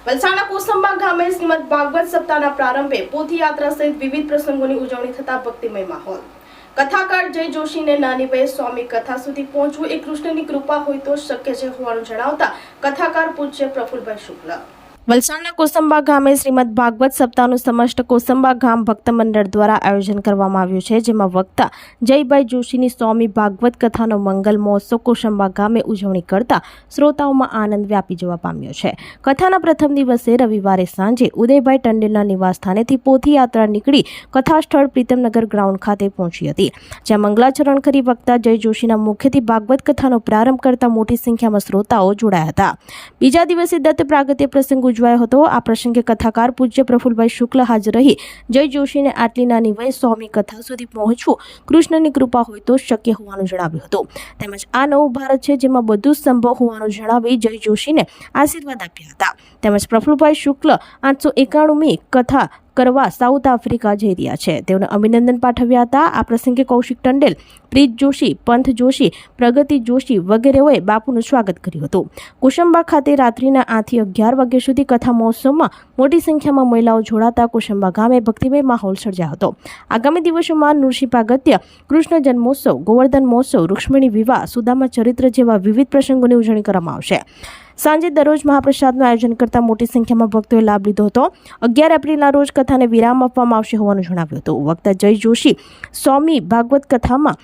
વલસાડના કોસંબા ગામે શ્રીમદ ભાગવત સપ્તાહના પ્રારંભે પોથીયાત્રા સહિત વિવિધ પ્રસંગોની ઉજવણી થતા ભક્તિમય માહોલ। કથાકાર જય જોશીને નાની વયે સ્વામી કથા સુધી પહોંચવું એ કૃષ્ણની કૃપા હોય તો શક્ય છે હોવાનું જણાવતા કથાકાર પૂજ્ય પ્રફુલભાઈ શુક્લ વલસાડના કોસંબા ગામે શ્રીમદ ભાગવત સપ્તાહનું સમસ્ત કોસંબા ગામ ભક્ત મંડળ દ્વારા આયોજન કરવામાં આવ્યું છે, જેમાં વક્તા જયભાઈ જોશીની સ્વામી ભાગવત કથાનો મંગલ મહોત્સવ કોસંબા ગામે ઉજવણી કરતા શ્રોતાઓમાં આનંદ વ્યાપી જવા પામ્યો છે। કથાના પ્રથમ દિવસે રવિવારે સાંજે ઉદયભાઈ ટંડેલના નિવાસસ્થાનેથી પોથીયાત્રા નીકળી કથા સ્થળ પ્રીતમનગર ગ્રાઉન્ડ ખાતે પહોંચી હતી, જ્યાં મંગલાચરણ કરી વક્તા જય જોશીના મુખ્યથી ભાગવત કથાનો પ્રારંભ કરતા મોટી સંખ્યામાં શ્રોતાઓ જોડાયા હતા। બીજા દિવસે દત્ત પ્રાગટ્ય પ્રસંગ ઉજવાયો હતો। આ પ્રસંગે કથાકાર પૂજ્ય પ્રફુલભાઈ શુક્લ હાજર રહી જય જોશીને આટલી નાની વયે સ્વામી કથા સુધી પહોંચવું કૃષ્ણની કૃપા હોય તો શક્ય હોવાનું જણાવ્યું હતું। તેમજ આ નવું ભારત છે જેમાં બધું સંભવ હોવાનું જણાવી જય જોશીને આશીર્વાદ આપ્યા હતા। તેમજ પ્રફુલભાઈ શુક્લ 891મી કથા કરવા સાઉથ આફ્રિકા જઈ રહ્યા છે, તેઓને અભિનંદન પાઠવ્યા હતા। આ પ્રસંગે કૌશિક ટંડેલ, પ્રીત જોશી, પંથ જોશી, પ્રગતિ જોશી વગેરેઓએ બાપુનું સ્વાગત કર્યું હતું। કોસંબા ખાતે રાત્રિના 8 થી 11 વાગ્યા સુધી કથા મહોત્સવમાં મોટી સંખ્યામાં મહિલાઓ જોડાતા કોસંબા ગામે ભક્તિમય માહોલ સર્જાયો હતો। આગામી દિવસોમાં નૃસિંહ પ્રાગટ્ય, કૃષ્ણ જન્મોત્સવ, ગોવર્ધન મહોત્સવ, રૂક્ષ્મણી વિવાહ, સુદામા ચરિત્ર જેવા વિવિધ પ્રસંગોની ઉજવણી કરવામાં આવશે। સાંજે દરરોજ મહાપ્રસાદનું આયોજન કરતા મોટી સંખ્યામાં ભક્તોએ લાભ લીધો હતો। 11 એપ્રિલના રોજ કથાને વિરામ આપવામાં આવશે હોવાનું જણાવ્યું હતું। વક્તા જય જોશી સ્વામી ભાગવત કથામાં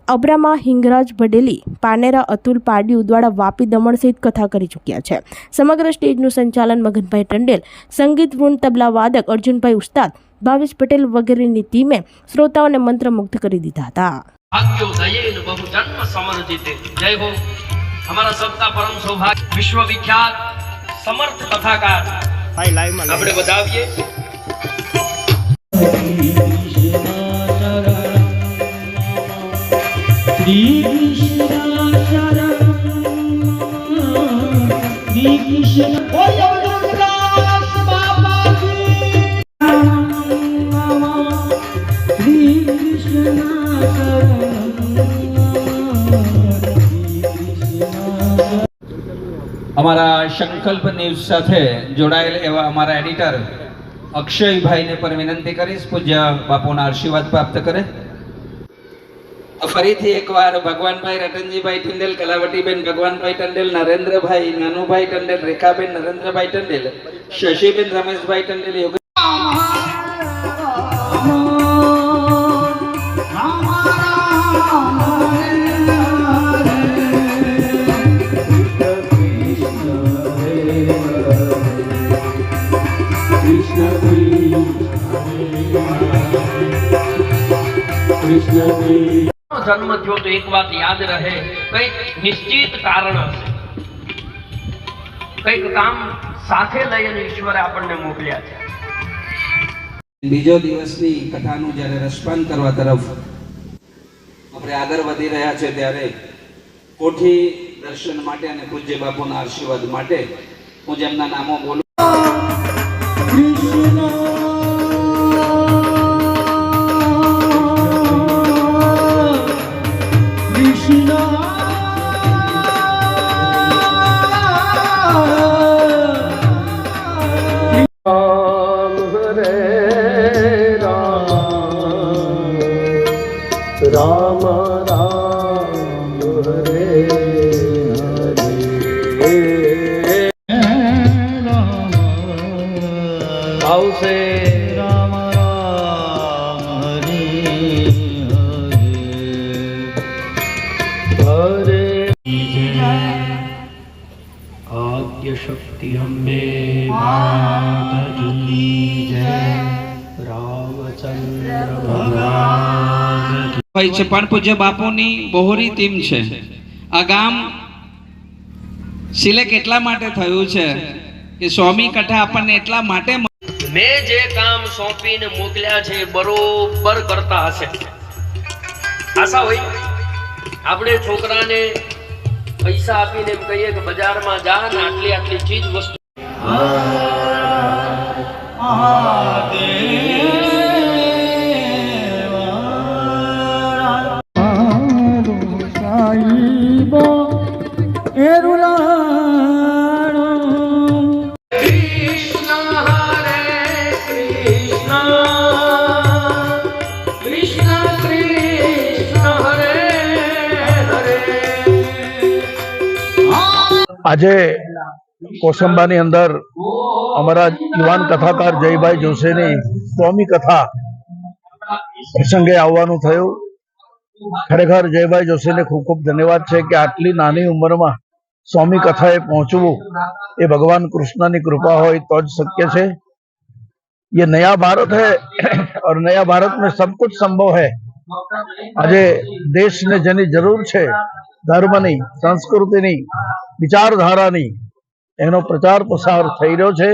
અબ્રામા હિંગરાજ ભડેલી, પાનેરા અતુલ પાડ્યુ દ્વારા વાપી દમણ સહિત કથા કરી ચૂક્યા છે। સમગ્ર સ્ટેજનું સંચાલન મગનભાઈ ટંડેલ, સંગીત વૃંદ તબલા વાદક અર્જુનભાઈ ઉસ્તાદ, ભાવેશ પટેલ વગેરેની ટીમે શ્રોતાઓને મંત્રમુગ્ધ કરી દીધા હતા। हमारा सबका परम सौभाग्य विश्वविख्यात समर्थ कथाकार આપણે બતાવીએ। श्री कृष्ण અમારા સંકલ્પ ન્યૂઝ સાથે જોડાયેલ એવા અમારા એડિટર અક્ષયભાઈને પણ વિનંતી કરીશ પૂજ્ય બાપુના આશીર્વાદ પ્રાપ્ત કરે। ફરીથી એકવાર ભગવાનભાઈ રતનજીભાઈ ટંડેલ, કલાવતીબેન ભગવાનભાઈ ટંડેલ, નરેન્દ્રભાઈ નાનુભાઈ ટંડેલ, રેખાબેન નરેન્દ્રભાઈ ટંડેલ, શશીબેન રમેશભાઈ ટંડેલ, જન્મ થયો તો એક વાત યાદ રહે, કઈક નિશ્ચિત કારણ હશે, કઈક કામ સાથે લઈને ઈશ્વરે આપણને મોકલ્યા છે। બીજો દિવસની કથાનું જ્યારે રસપાન કરવા તરફ આપણે આગળ વધી રહ્યા છે ત્યારે કોઠી દર્શન માટે અને પૂજ્ય બાપુના આશીર્વાદ માટે હું જેમના નામો બોલું। राम राम हरे हरे राम भाव से राम राम हरे हरे हरे आद्य शक्ति अम्बे माता की जय। रामचंद्र भगवान ભાઈ છે પણ પૂજ્ય બાપુની બહોરી ટીમ છે। આ ગામ સિલેક્ટ એટલા માટે થયું છે કે સ્વામી કથા આપણને એટલા માટે મેં જે કામ સોંપીને મોકલ્યા છે બરોબર કરતા હશે। આશા હોય આપણે છોકરાને પૈસા આપીને એમ કહીએ કે બજારમાં જા ને આટલી આટલી ચીજ વસ્તુ એરુલા આજે કોસંબાની અંદર અમારા યુવાન કથાકાર જયભાઈ જોશીની સ્વામી કથા પ્રસંગે આવવાનું થયું. ખરેખર જયભાઈ જોશીને ખૂબ ખૂબ ધન્યવાદ છે કે આટલી નાની ઉંમરમાં સ્વામી કથાએ પહોંચવું એ ભગવાન કૃષ્ણની કૃપા હોય તો જ શક્ય છે. ये नया भारत है और नया भारत में सब कुछ संभव है. આજે દેશને જેની જરૂર છે ધર્મની, સંસ્કૃતિની, વિચારધારાની, એનો પ્રચાર પ્રસાર થઈ રહ્યો છે.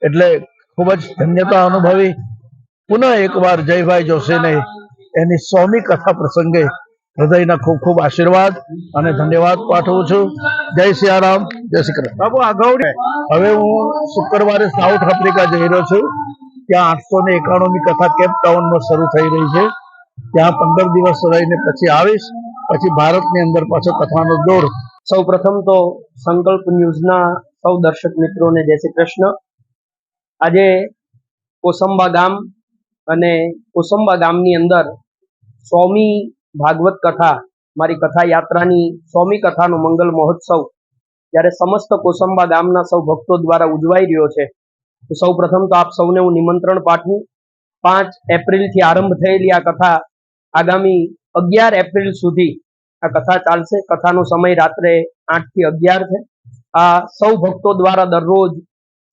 એટલે ખૂબ જ ધન્યતા અનુભવી પુનઃ એકવાર જયભાઈ જોશીને એની સ્વામી કથા પ્રસંગે હૃદયના ખૂબ ખૂબ આશીર્વાદ અને ધન્યવાદ પાઠવું છું. જય સિયારામ, જય શ્રી કૃષ્ણ. બાબુ અગાઉ હવે હું શુક્રવારે સાઉથ આફ્રિકા જઈ રહ્યો છું. ત્યાં 891મી કથા કેપ ટાઉનમાં શરૂ થઈ રહી છે. ત્યાં 15 દિવસ રહીને પછી આવીશ. પછી ભારતની અંદર પાછો કથાનો દોર. સૌ પ્રથમ તો સંકલ્પ ન્યૂઝના સૌ દર્શક મિત્રોને જય શ્રી કૃષ્ણ. આજે કોસંબા ગામ અને કોસંબા ગામની અંદર સ્વામી ભાગવત કથા, મારી કથા યાત્રાની સ્વામી કથાનો મંગલ મહોત્સવ જ્યારે સમસ્ત કોસંબા ગામના સૌ ભક્તો દ્વારા ઉજવાઈ રહ્યો છે. તો સૌ પ્રથમ તો આપ સૌને હું નિમંત્રણ પાઠવું. 5 એપ્રિલથી આરંભ થયેલી આ કથા આગામી 11 એપ્રિલ સુધી આ કથા ચાલશે. કથાનો સમય રાત્રે 8 થી 11 છે. આ સૌ ભક્તો દ્વારા દરરોજ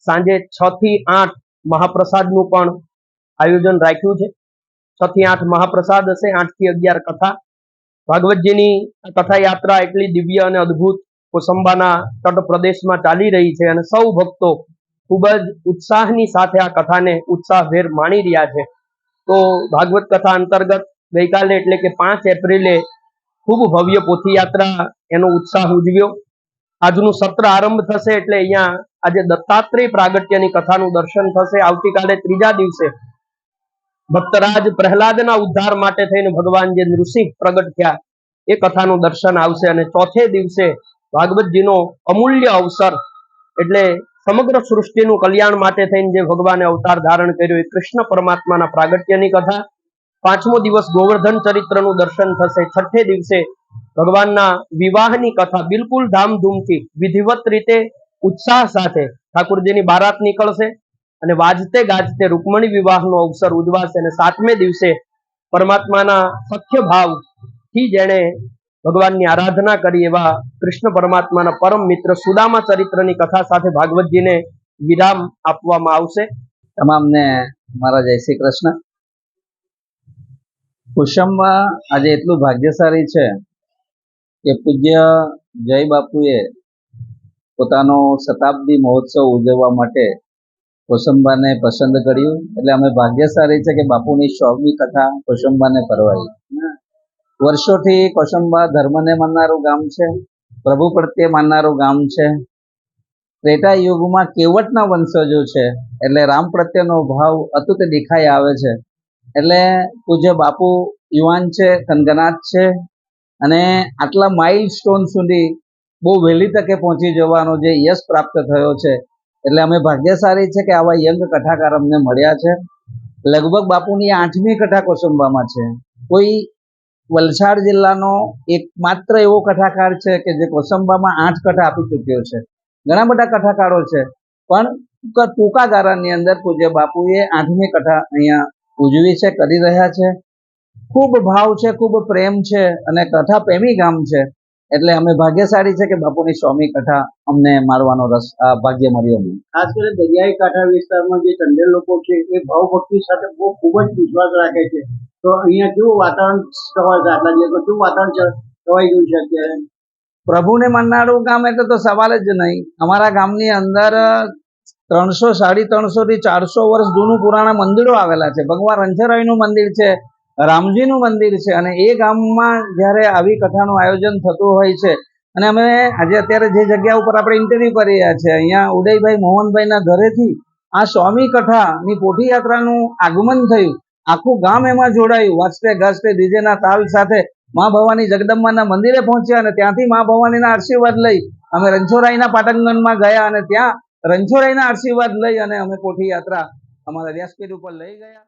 સાંજે 6 થી 8 મહાપ્રસાદનું પણ આયોજન રાખ્યું છે. 6 થી 8 મહાપ્રસાદ હશે, 8 થી 11 કથા. ભાગવતજીની કથા યાત્રા એટલી દિવ્ય અને અદ્ભુત કોસંબાના તટ પ્રદેશમાં ચાલી રહી છે અને સૌ ભક્તો ખૂબ જ ઉત્સાહની સાથે આ કથાને ઉત્સાહભેર માણી રહ્યા છે. તો ભાગવત કથા અંતર્ગત ગઈકાલે એટલે કે 5 એપ્રિલે ખૂબ ભવ્ય પોથી યાત્રા એનો ઉત્સાહ ઉજવ્યો. આજનું સત્ર આરંભ થશે એટલે અહીંયા આજે દત્તાત્રેય પ્રાગટ્યની કથાનું દર્શન થશે. આવતીકાલે 3જા દિવસે ભક્તરાજ પ્રહલાદના ઉદ્ધાર માટે થઈને ભગવાન જે નૃસિંહ પ્રગટ થયા એ કથાનું દર્શન આવશે. અને 4થે દિવસે ભાગવતજીનો અમૂલ્ય અવસર એટલે સમગ્ર સૃષ્ટિનું કલ્યાણ માટે થઈને જે ભગવાને અવતાર ધારણ કર્યો એ કૃષ્ણ પરમાત્માના પ્રાગટ્યની કથા. 5મો દિવસ ગોવર્ધન ચરિત્રનું દર્શન થશે. 6થે દિવસે ભગવાનના વિવાહની કથા બિલકુલ ધામધૂમથી વિધિવત રીતે ઉત્સાહ સાથે ઠાकुरજીની બારાત નીકળશે અને વાજતે ગાજતે રૂકમણી વિવાહનો અવસર ઉજવાશે. અને 7મે દિવસે પરમાત્માના સખ્ય ભાવથી જેણે ભગવાનની આરાધના કરી એવા કૃષ્ણ પરમાત્માના પરમ મિત્ર સુદામા ચરિત્રની કથા સાથે ભાગવતજીને વિરામ આપવામાં આવશે. તમામને મારા જય શ્રી કૃષ્ણ. કુસુમમાં આજે એટલું ભાગ્યશાળી છે કે પૂજ્ય જય બાપુએ પોતાનો શતાબ્દી મહોત્સવ ઉજવવા માટે કોસંબાને પસંદ કર્યું. એટલે અમે ભાગ્યશાળી છે કે બાપુની 100મી કથા કોસંબાને પરવાઈ. વર્ષોથી કોસંબા ધર્મને માનનારું ગામ છે, પ્રભુ પ્રત્યે માનનારું ગામ છે. ત્રેતા યુગમાં કેવટના વંશજો છે એટલે રામ પ્રત્યેનો ભાવ અતૂટ દેખાઈ આવે છે. એટલે પૂજ્ય બાપુ યુવાન છે, કનગનાથ છે અને આટલા માઇલ સ્ટોન સુધી બહુ વહેલી તકે પહોંચી જવાનો જે યશ પ્રાપ્ત થયો છે. એટલે અમે ભાગ્યશાળી છે કે આવા યંગ કથાકાર અમને મળ્યા છે. લગભગ બાપુની 8મી કથા કોસંબામાં છે. કોઈ વલસાડ જિલ્લાનો એકમાત્ર એવો કથાકાર છે કે જે કોસંબામાં 8 કથા આપી ચૂક્યો છે. ઘણા બધા કથાકારો છે પણ ટૂંકા ગાળાની અંદર પૂજ્ય બાપુએ 8મી કથા અહીંયા ઉજવી છે, કરી રહ્યા છે. ખૂબ ભાવ છે, ખૂબ પ્રેમ છે અને કથા પ્રેમી ગામ છે. એટલે અમે ભાગ્યશાળી છે કે બાપુની 100મી કથા અમને મારવાનો ભાગ્ય મળ્યો. ખાસ કરીને દરિયાઈ કાંઠા વિસ્તારમાં જે ચંડેલ લોકો છે એ ભાવ ભક્તિ સાથે ખૂબ જ વિશ્વાસ રાખે છે. તો અહીંયા કેવું વાતાવરણ છવાય છે? આટલા દિવસમાં કેવું વાતાવરણ છવાઈ ગયું છે અત્યારે? પ્રભુને માનનારું ગામ એટલે તો સવાલ જ નહીં. અમારા ગામની અંદર 300, 350 થી 400 વર્ષ જૂનું પુરાણા મંદિરો આવેલા છે. ભગવાન રણછોડરાયનું મંદિર છે, રામજીનું મંદિર છે અને એ ગામમાં જ્યારે આવી કથાનું આયોજન થતું હોય છે અને અમે આજે અત્યારે જે જગ્યા ઉપર આપણે ઇન્ટરવ્યુ કરી રહ્યા છે અહીંયા ઉદયભાઈ મોહનભાઈના ઘરેથી આ સ્વામી કથાની પોથી યાત્રાનું આગમન થયું. આખું ગામ એમાં જોડાયું. વાજતે ગાજતે ડીજેના તાલ સાથે મા ભવાની જગદંબાના મંદિરે પહોંચ્યા અને ત્યાંથી મા ભવાનીના આશીર્વાદ લઈ અમે રણછોડરાયના પાટણગણમાં ગયા અને ત્યાં રણછોડરાયના આશીર્વાદ લઈ અને અમે પોથી યાત્રા અમારા વ્યાસપીઠ ઉપર લઈ ગયા.